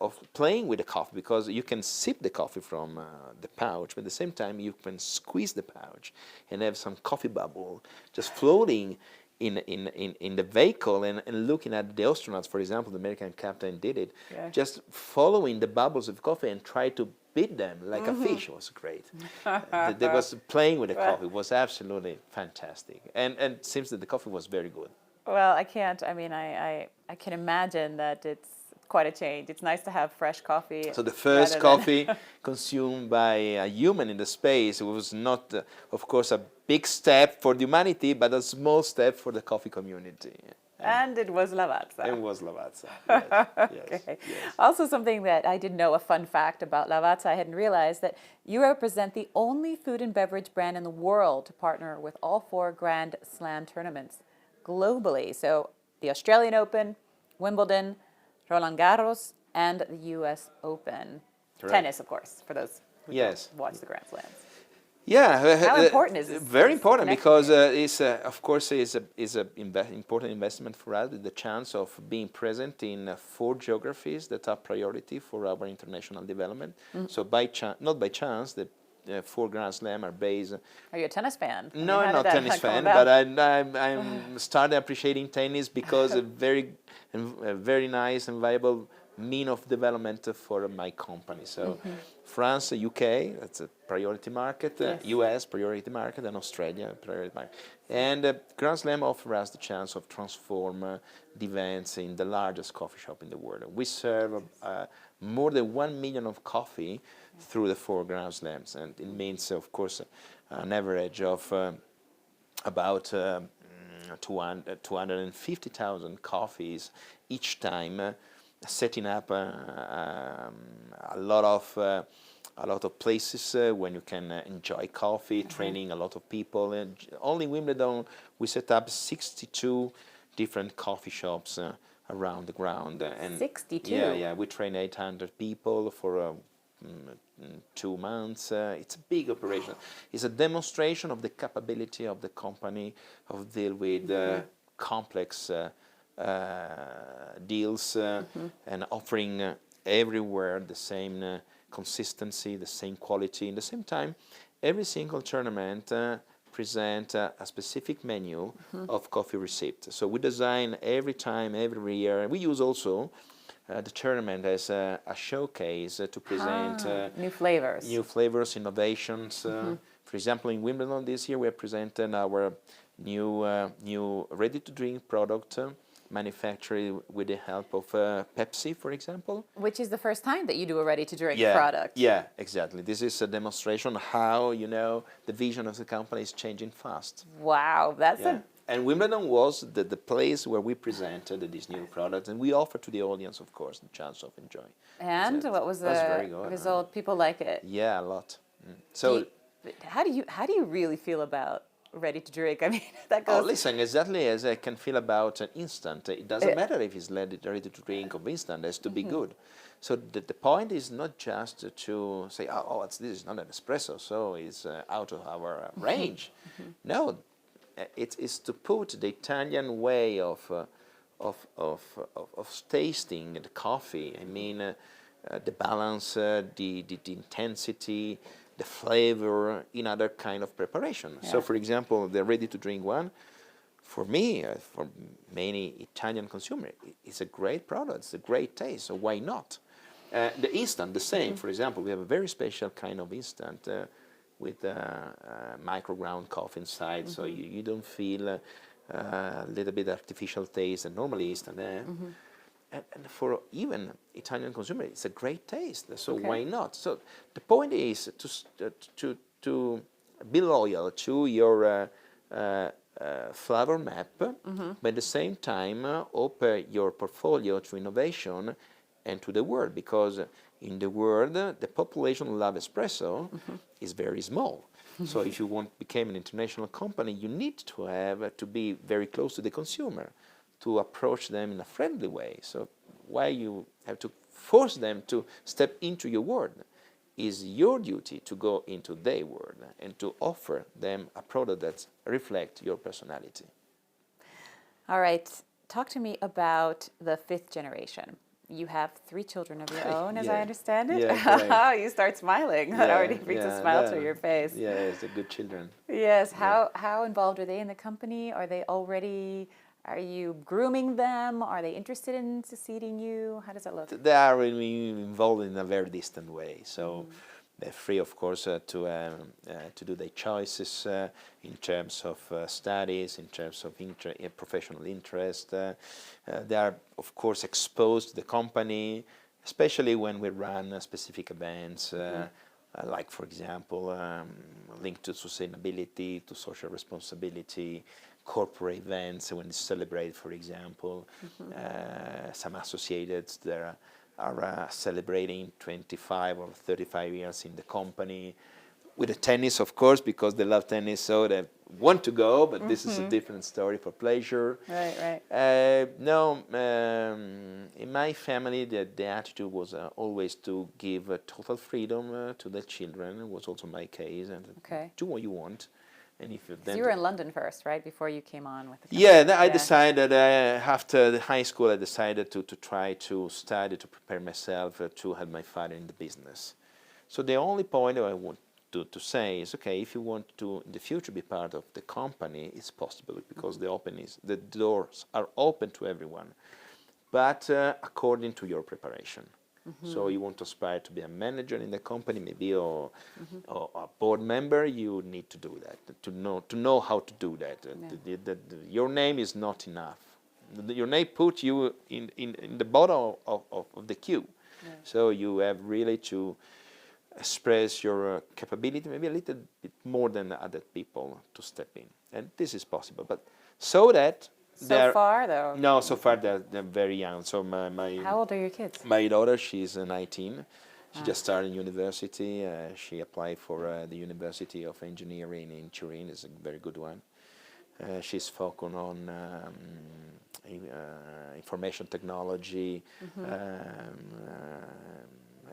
of playing with the coffee because you can sip the coffee from the pouch, but at the same time you can squeeze the pouch and have some coffee bubble just floating in the vehicle and looking at the astronauts, for example, the American captain did it, just following the bubbles of coffee and try to beat them like a fish. Was great. They was playing with the coffee. It was absolutely fantastic. And it seems that the coffee was very good. Well, I can imagine that it's quite a change. It's nice to have fresh coffee. So the first coffee consumed by a human in the space was not, of course, a big step for the humanity, but a small step for the coffee community. And it was Lavazza. It was Lavazza. Yes. Yes. Also something that I didn't know, a fun fact about Lavazza, I hadn't realized that you represent the only food and beverage brand in the world to partner with all 4 Grand Slam tournaments globally. So the Australian Open, Wimbledon, Roland Garros, and the U.S. Open. Correct. Tennis, of course, for those who Yes. don't watch the Grand Slams. Yeah. How important is this? Very important, connection because here? it's of course is a important investment for us, with the chance of being present in 4 geographies that are priority for our international development. So not by chance, the 4 Grand Slam are based. Are you a tennis fan? I mean, No, how I'm did not a that tennis come fan, about? but I'm started appreciating tennis because a very nice and viable mean of development for my company. So France, UK, that's a priority market, Yes. US, priority market, and Australia, priority market. And Grand Slam offers us the chance of transform the events in the largest coffee shop in the world. We serve more than 1 million of coffee through the 4 Grand Slams, and it means, of course, an average of about 250,000 coffees each time, setting up a lot of places when you can enjoy coffee, training a lot of people. And only in Wimbledon we set up 62 different coffee shops around the ground. And 62? Yeah, we train 800 people for 2 months. It's a big operation. It's a demonstration of the capability of the company of deal with complex deals and offering everywhere the same consistency, the same quality. In the same time, every single tournament present a specific menu of coffee receipt. So we design every time, every year. We use also the tournament as a showcase to present new flavors, innovations. For example, in Wimbledon this year, we are presenting our new ready-to-drink product manufactured with the help of Pepsi, for example. Which is the first time that you do a ready-to-drink product. Yeah, exactly. This is a demonstration how, the vision of the company is changing fast. Wow, that's And Wimbledon was the place where we presented this new product, and we offer to the audience, of course, the chance of enjoying. And what was the result? People like it. Yeah, a lot. So, how do you really feel about ready to drink? I mean, that goes. Oh, listen, exactly as I can feel about an instant. It doesn't matter if it's ready to drink or instant. It has to be good. So the point is not just to say, this is not an espresso, so it's out of our range. No, it's to put the Italian way of tasting the coffee. I mean, the balance, the intensity, the flavor in other kind of preparation. Yeah. So, for example, the ready-to-drink one, for me, for many Italian consumers, it's a great product. It's a great taste. So why not? The instant, the same. For example, we have a very special kind of instant with micro-ground coffee inside, so you don't feel a little bit artificial taste and normally instant. And for even Italian consumers, it's a great taste. So why not? So the point is to be loyal to your flavor map, but at the same time open your portfolio to innovation and to the world, because in the world the population who love espresso is very small. So if you want to become an international company, you need to be very close to the consumer, to approach them in a friendly way. So why you have to force them to step into your world? Is your duty to go into their world and to offer them a product that reflects your personality. All right, talk to me about the 5th generation. You have 3 children of your own, as I understand it. Yeah, you start smiling. That already brings a smile to your face. Yeah, it's a good children. Yes. How involved are they in the company? Are you grooming them? Are they interested in succeeding you? How does that look? They are really involved in a very distant way. So they're free, of course, to do their choices in terms of studies, in terms of professional interest. They are, of course, exposed to the company, especially when we run specific events, like, for example, linked to sustainability, to social responsibility, corporate events when they celebrate, for example. Some associates there are celebrating 25 or 35 years in the company. with the tennis, of course, because they love tennis, so they want to go, but this is a different story for pleasure. Right. No, in my family, the attitude was always to give total freedom to the children. It was also my case, and Okay. do what you want. And if you So you were in London first, right? Before you came on with the company. yeah, I decided after the high school, I decided to try to study to prepare myself to help my father in the business. So the only point I want to say is, okay, if you want to in the future be part of the company, it's possible because the doors are open to everyone, but according to your preparation. So you want to aspire to be a manager in the company, maybe, or a board member. You need to do that to know how to do that. Your name is not enough. Your name put you in the bottom of the queue. Yeah. So you have really to express your capability, maybe a little bit more than other people to step in, and this is possible. But so that. So far, though? No, so far they're very young. So How old are your kids? my daughter, she's 19. She just started university. She applied for the University of Engineering in Turin. It's a very good one. She's focused on information technology,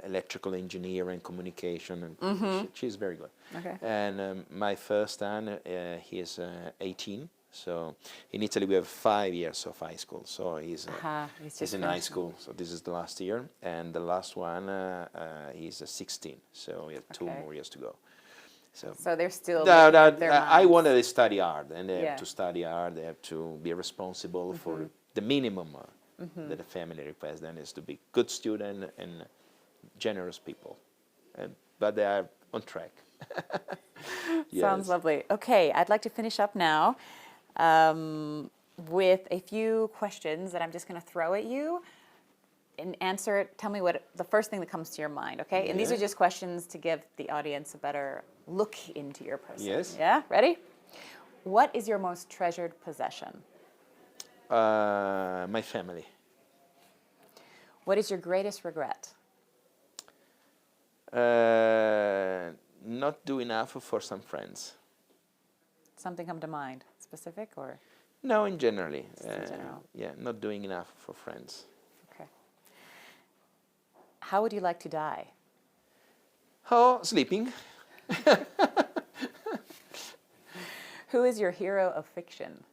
electrical engineering, communication, and she's very good. Okay. And my first son, he is 18. So in Italy we have 5 years of high school. So he's in high school. So this is the last year, and the last one he's 16. So we have 2 more years to go. So they're still. I wanted to study hard, and they have to study hard. They have to be responsible for the minimum that the family requests. Then is to be good student and generous people, but they are on track. Yes. Sounds lovely. Okay, I'd like to finish up now with a few questions that I'm just going to throw at you. And answer it. Tell me what the first thing that comes to your mind, okay? And these are just questions to give the audience a better look into your person. Yes. Yeah? Ready? What is your most treasured possession? My family. What is your greatest regret? Not do enough for some friends. Something come to mind? Specific or? No, in generally. In general. Yeah, not doing enough for friends. Okay. How would you like to die? Oh, sleeping. Who is your hero of fiction?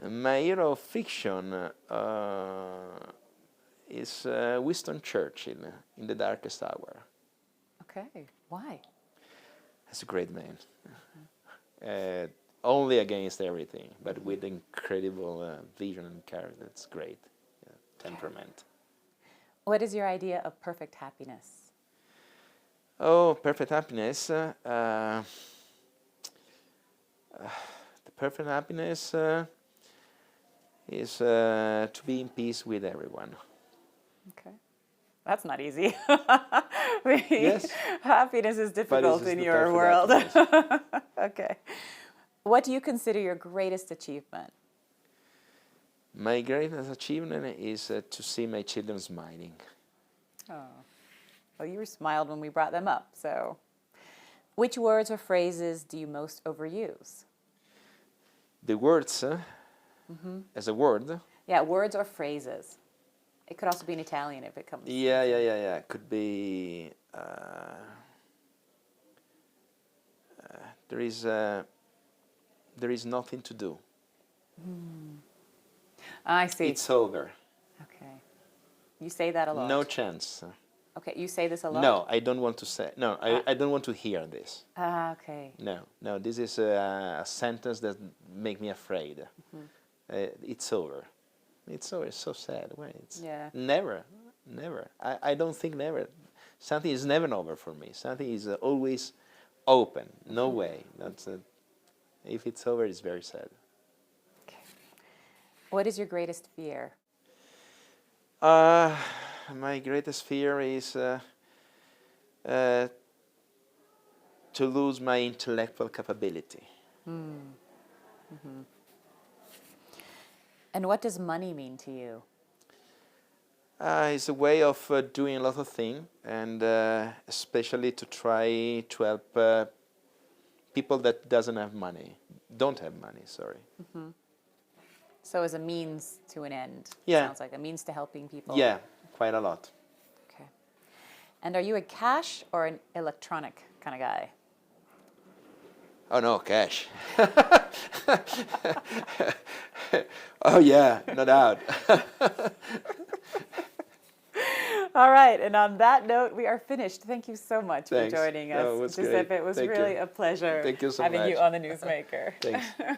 My hero of fiction is Winston Churchill in The Darkest Hour. Okay. Why? He's a great man. Only against everything, but with incredible vision and character. That's great. Temperament. What is your idea of perfect happiness? Oh, perfect happiness. The perfect happiness is to be in peace with everyone. Okay. That's not easy. Yes. Happiness is difficult in your world. Okay. What do you consider your greatest achievement? My greatest achievement is to see my children smiling. Oh. Well, you smiled when we brought them up, so. Which words or phrases do you most overuse? The words, as a word? Yeah, words or phrases. It could also be in Italian if it comes. Yeah. It could be, there is nothing to do. I see. It's over. Okay. You say that a lot. No chance. Okay, you say this a lot? No, I don't want to say. No, I don't want to hear this. Okay. No. This is a sentence that makes me afraid. It's over. It's over. It's so sad. Why? It's never. I don't think never. Something is never over for me. Something is always open. No way. That's if it's over, it's very sad. Okay. What is your greatest fear? My greatest fear is to lose my intellectual capability. Mm-hmm. And what does money mean to you? It's a way of doing a lot of things, and especially to try to help people that don't have money. Sorry. So as a means to an end. Yeah. Sounds like a means to helping people. Yeah, quite a lot. Okay. And are you a cash or an electronic kind of guy? Oh no, cash. Oh yeah, no doubt. All right, and on that note, we are finished. Thank you so much Thanks. for joining us, No, it was Giuseppe. great. It was Thank really you. a pleasure Thank you so having much. you on the Newsmaker.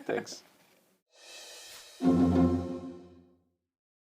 Thanks.